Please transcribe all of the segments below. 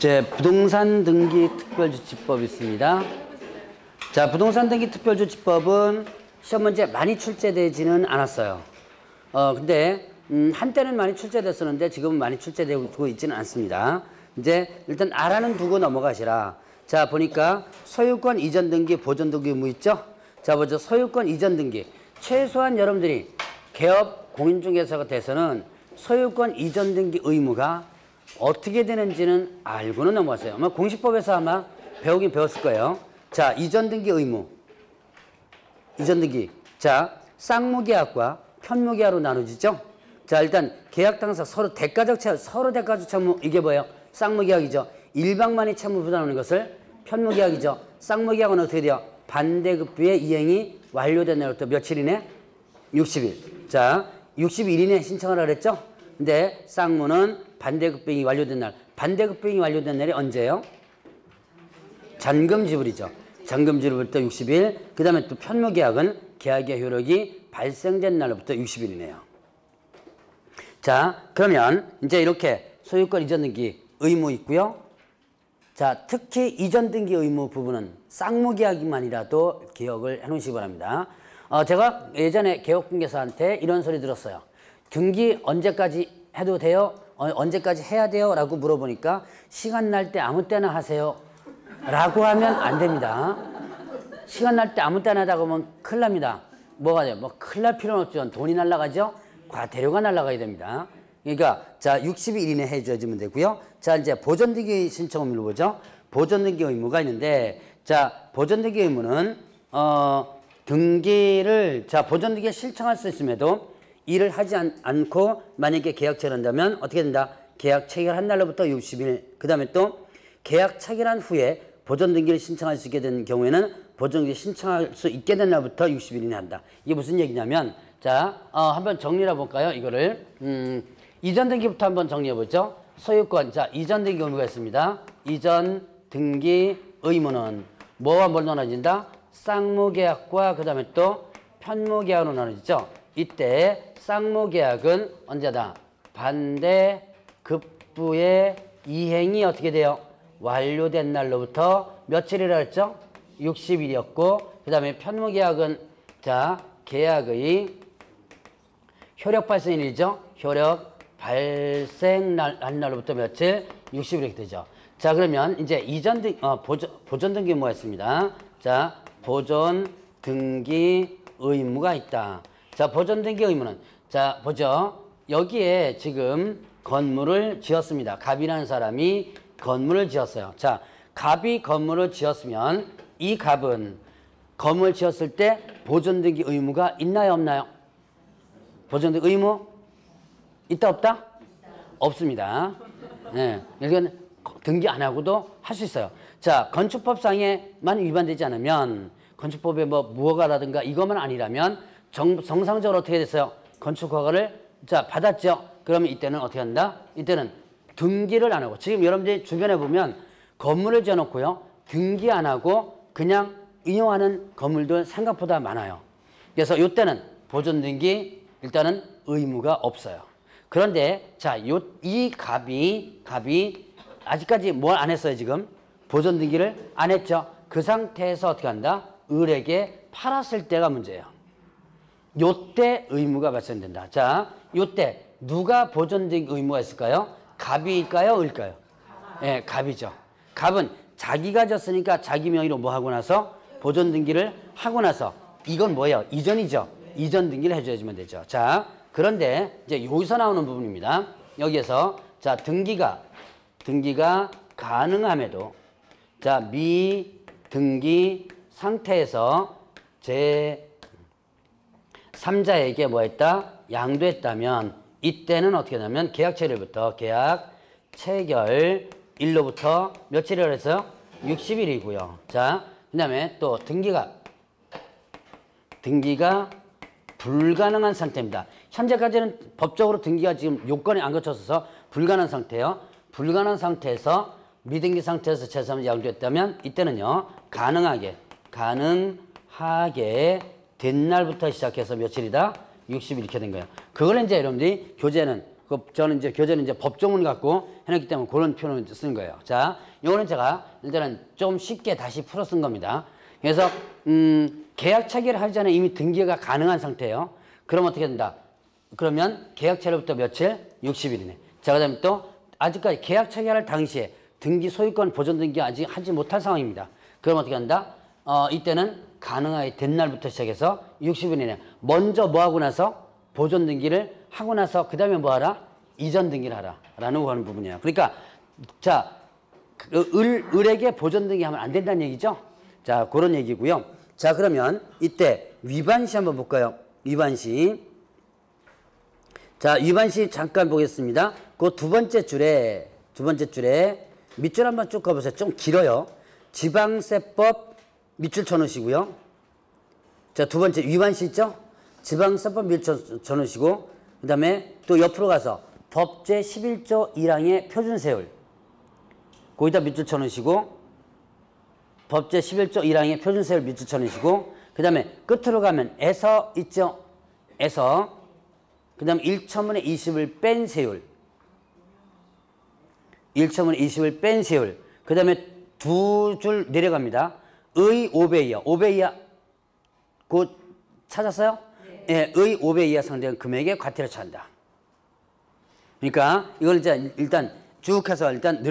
제 부동산 등기 특별조치법이 있습니다. 자, 부동산 등기 특별조치법은 시험 문제 많이 출제되지는 않았어요. 근데 한때는 많이 출제됐었는데 지금은 많이 출제되고 있지는 않습니다. 이제 일단 알아는 두고 넘어가시라. 자, 보니까 소유권 이전 등기, 보존 등기 의무 있죠? 자, 먼저 소유권 이전 등기. 최소한 여러분들이 개업 공인중개사가 돼서는 소유권 이전 등기 의무가 어떻게 되는지는 알고는 넘어갔어요. 아마 공시법에서 아마 배우긴 배웠을 거예요. 자, 이전 등기 의무. 이전 등기. 자, 쌍무계약과 편무계약으로 나누지죠? 자, 일단 계약 당사 서로 대가적 채무, 이게 뭐예요? 쌍무계약이죠. 일방만이 채무 부담하는 것을 편무계약이죠. 쌍무계약은 어떻게 돼요? 반대급부의 이행이 완료된 날부터 며칠이네? 60일. 자, 60일 이내에 신청하라 그랬죠? 근데 쌍무는 반대급부행이 완료된 날. 반대급부행이 완료된 날이 언제예요? 잔금 지불이죠. 잔금 지불부터 60일. 그 다음에 또 편무계약은 계약의 효력이 발생된 날로부터 60일이네요. 자, 그러면 이제 이렇게 소유권 이전 등기 의무 있고요. 자, 특히 이전 등기 의무 부분은 쌍무계약만이라도 기억을 해놓으시기 바랍니다. 제가 예전에 개업공개사한테 이런 소리 들었어요. 등기 언제까지 해도 돼요? 언제까지 해야 돼요? 라고 물어보니까 시간 날 때 아무 때나 하세요. 라고 하면 안 됩니다. 시간 날 때 아무 때나 하다가 보면 큰일 납니다. 뭐가 돼요? 뭐 큰일 날 필요는 없죠. 돈이 날아가죠? 과태료가 날아가야 됩니다. 그러니까 자, 60일 이내 해줘야지면 되고요. 자, 이제 보존등기 신청 의무를 보죠. 보존등기 의무가 있는데, 자, 보존등기 의무는 등기를 보존등기를 신청할 수 있음에도 일을 하지 않고 만약에 계약 체결한다면 어떻게 된다? 계약 체결한 날로부터 60일. 그 다음에 또 계약 체결한 후에 보존등기를 신청할 수 있게 된 경우에는 보존등기 신청할 수 있게 된 날부터 60일 이내 한다. 이게 무슨 얘기냐면, 자, 한번 정리해 볼까요? 이거를 이전 등기부터 한번 정리해 보죠. 소유권, 자, 이전 등기 의무가 있습니다. 이전 등기 의무는 뭐와 뭘 나눠진다? 쌍무계약과 그 다음에 또 편무계약으로 나눠지죠. 이때 쌍무계약은 언제다? 반대급부의 이행이 어떻게 돼요? 완료된 날로부터 며칠이라 했죠? 60일이었고, 그 다음에 편무계약은 자, 계약의 효력 발생일이죠? 효력 발생 날로부터 며칠? 60일 이렇게 되죠. 자, 그러면 이제 이전 등 보존 등기 의무가 있습니다. 자, 보존 등기 의무가 있다. 자, 보존 등기 의무는 자, 보죠. 여기에 지금 건물을 지었습니다. 갑이라는 사람이 건물을 지었어요. 자, 갑이 건물을 지었으면 이 갑은 건물 지었을 때 보존 등기 의무가 있나요, 없나요? 보존 등기 의무 있다, 없다? 없습니다. 네, 이건 등기 안 하고도 할 수 있어요. 자, 건축법상에만 위반되지 않으면 건축법에 뭐 무허가라든가 이것만 아니라면 정상적으로 어떻게 됐어요? 건축허가를 자, 받았죠. 그러면 이때는 어떻게 한다? 이때는 등기를 안 하고, 지금 여러분들이 주변에 보면 건물을 지어놓고요, 등기 안 하고 그냥 운영하는 건물들 생각보다 많아요. 그래서 이때는 보존 등기 일단은 의무가 없어요. 그런데 자, 이 갑이 아직까지 뭘 안 했어요? 지금 보존 등기를 안 했죠. 그 상태에서 어떻게 한다? 을에게 팔았을 때가 문제예요. 요때 의무가 발생된다. 자, 요때 누가 보존 등기 의무가 있을까요? 갑일까요? 을까요? 예, 갑이죠. 갑은 자기가 졌으니까 자기 명의로 뭐 하고 나서 보존 등기를 하고 나서 이건 뭐예요? 이전이죠. 이전 등기를 해줘야지면 되죠. 자, 그런데 이제 여기서 나오는 부분입니다. 여기에서 자, 등기가 가능함에도 자, 미등기 상태에서 제3자에게 뭐 했다? 양도했다면 이때는 어떻게 되냐면 계약 체결일부터 계약 체결일로부터 며칠이라고 했어요? 60일이고요. 자, 그 다음에 또 등기가 불가능한 상태입니다. 현재까지는 법적으로 등기가 지금 요건이 안 거쳐서 불가능한 상태예요. 불가능한 상태에서 미등기 상태에서 제3자 양도했다면 이때는요, 가능하게 된 날부터 시작해서 며칠이다? 60일 이렇게 된 거예요. 그걸 이제 여러분들이 교재는 저는 이제 교재는 이제 법조문 갖고 해놨기 때문에 그런 표현을 쓰는 거예요. 자, 요거는 제가 일단은 좀 쉽게 다시 풀어 쓴 겁니다. 그래서 계약 체결을 하기 전에 이미 등기가 가능한 상태예요. 그럼 어떻게 된다? 그러면 계약 체결부터 며칠? 60일이네. 자, 그다음에 또 아직까지 계약 체결할 당시에 등기 소유권 보존 등기 아직 하지 못한 상황입니다. 그럼 어떻게 한다? 이때는 가능하게 된 날부터 시작해서 60일이네. 먼저 뭐 하고 나서 보존 등기를 하고 나서 그 다음에 뭐 하라? 이전 등기를 하라. 라는 하는 부분이에요. 그러니까 자, 을에게 보존 등기 하면 안 된다는 얘기죠. 자, 그런 얘기고요. 자, 그러면 이때 위반시 한번 볼까요? 위반시. 자, 위반시 잠깐 보겠습니다. 그 두 번째 줄에 밑줄 한번 쭉 가보세요. 좀 길어요. 지방세법 밑줄 쳐놓으시고요. 자, 두 번째 위반시 있죠? 지방세법 밑줄 쳐놓으시고 그 다음에 또 옆으로 가서 법 제11조 1항의 표준세율 거기다 밑줄 쳐놓으시고 법 제11조 1항의 표준세율 밑줄 쳐놓으시고 그 다음에 끝으로 가면 에서 있죠? 에서 그 다음에 1첨분의 20을 뺀 세율 1첨분의 20을 뺀 세율 그 다음에 두 줄 내려갑니다. 의 5배 이하 5배 이하 곧 찾았어요? 네. 예, 의 5배 이하 상대는 금액에 과태료 처한다. 그러니까 이걸 이제 일단 쭉 해서 일단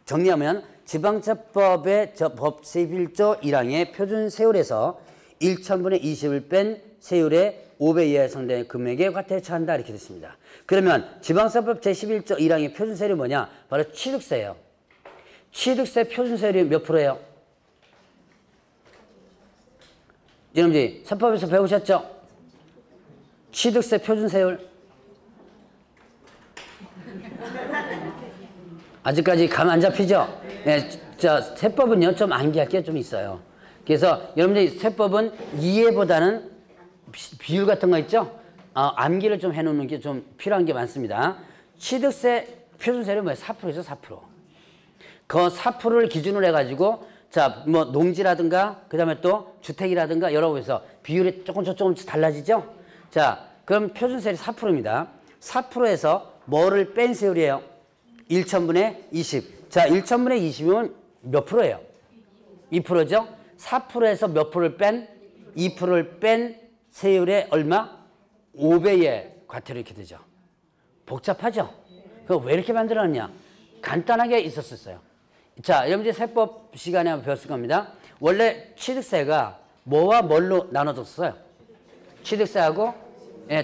정리하면 지방세법의 법 제11조 1항의 표준 세율에서 1첨분의 20을 뺀 세율의 5배 이하의 상대의 금액에 과태료 처한다 이렇게 됐습니다. 그러면 지방세법 제11조 1항의 표준 세율이 뭐냐? 바로 취득세예요. 취득세 표준 세율이 몇 프로예요? 여러분들 세법에서 배우셨죠? 취득세 표준 세율 아직까지 감 안 잡히죠? 네, 세법은요 좀 암기할 게 좀 있어요. 그래서 여러분들 세법은 이해보다는 비율 같은 거 있죠? 암기를 좀 해놓는 게 좀 필요한 게 많습니다. 취득세 표준세율이 뭐예요? 4%죠, 4%. 그 4%를 기준으로 해가지고 자, 뭐 농지라든가 그 다음에 또 주택이라든가 여러 곳에서 비율이 조금씩 달라지죠? 자, 그럼 표준세율이 4%입니다. 4%에서 뭐를 뺀 세율이에요? 1첨분의 20. 자, 1첨분의 20이면 몇 프로예요? 2%죠? 4%에서 몇 프로를 뺀? 2%를 뺀 세율의 얼마? 5배의 과태료 이렇게 되죠. 복잡하죠? 그거 왜 이렇게 만들어놨냐? 간단하게 있었어요. 자, 여러분들 세법 시간에 한번 배웠을 겁니다. 원래 취득세가 뭐와 뭘로 나눠졌어요? 취득세하고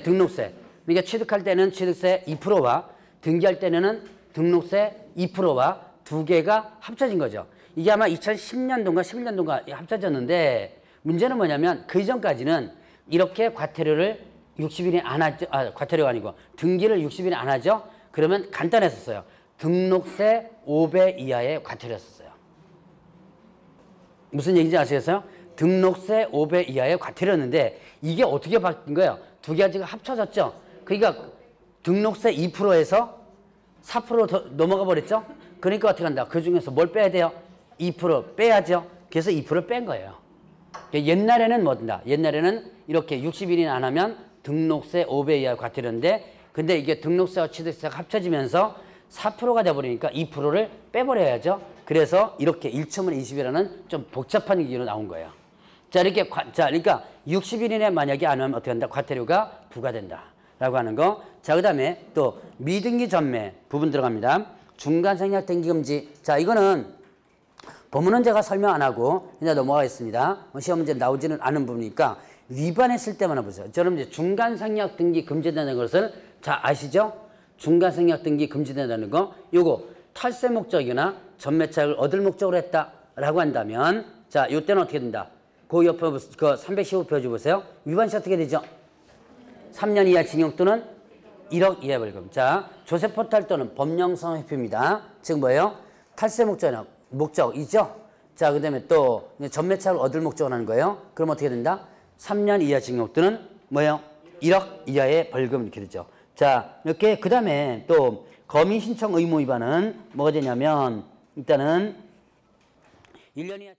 등록세. 그러니까 취득할 때는 취득세 2%와 등기할 때는 등록세 2%와 두 개가 합쳐진 거죠. 이게 아마 2010년도인가 11년도인가 합쳐졌는데 문제는 뭐냐면 그 이전까지는 이렇게 과태료를 60일이 안 하죠. 과태료가 아니고 등기를 60일이 안 하죠. 그러면 간단했었어요. 등록세 5배 이하의 과태료였어요. 무슨 얘기인지 아시겠어요? 등록세 5배 이하의 과태료였는데 이게 어떻게 바뀐 거예요? 두 가지가 합쳐졌죠. 그러니까 등록세 2%에서 4% 더 넘어가 버렸죠. 그러니까 어떻게 한다? 그 중에서 뭘 빼야 돼요? 2% 빼야죠. 그래서 2%를 뺀 거예요. 옛날에는 뭐다? 옛날에는 이렇게 60일이 안 하면 등록세 5배 이하의 과태료인데 근데 이게 등록세와 취득세가 합쳐지면서 4%가 돼버리니까 2%를 빼버려야죠. 그래서 이렇게 1첨분의 20이라는 좀 복잡한 얘기로 나온 거예요. 자, 이렇게, 그러니까 60일 이내 만약에 안 하면 어떻게 한다? 과태료가 부과된다. 라고 하는 거. 자, 그 다음에 또 미등기 전매 부분 들어갑니다. 중간생략 등기금지. 자, 이거는 법문은 제가 설명 안 하고 그냥 넘어가겠습니다. 시험 문제 나오지는 않은 부분이니까 위반했을 때만 보세요. 저는 이제 중간생략 등기 금지된다는 것을 자, 아시죠? 중간생략 등기 금지된다는 거, 요거 탈세 목적이나 전매차익을 얻을 목적으로 했다라고 한다면, 자, 요때는 어떻게 된다? 그 옆에 그 315페이지 보세요. 위반시 어떻게 되죠? 3년 이하 징역 또는 1억 이하 벌금. 자, 조세포탈 또는 법령상 회피입니다. 즉 뭐예요? 탈세 목적이죠. 자, 그다음에 또 전매차익을 얻을 목적으로 하는 거예요. 그럼 어떻게 된다? 3년 이하 징역 또는 뭐예요? 1억 이하의 벌금 이렇게 되죠. 자, 이렇게 그 다음에 또 거미 신청 의무 위반은 뭐가 되냐면 일단은 1년 이하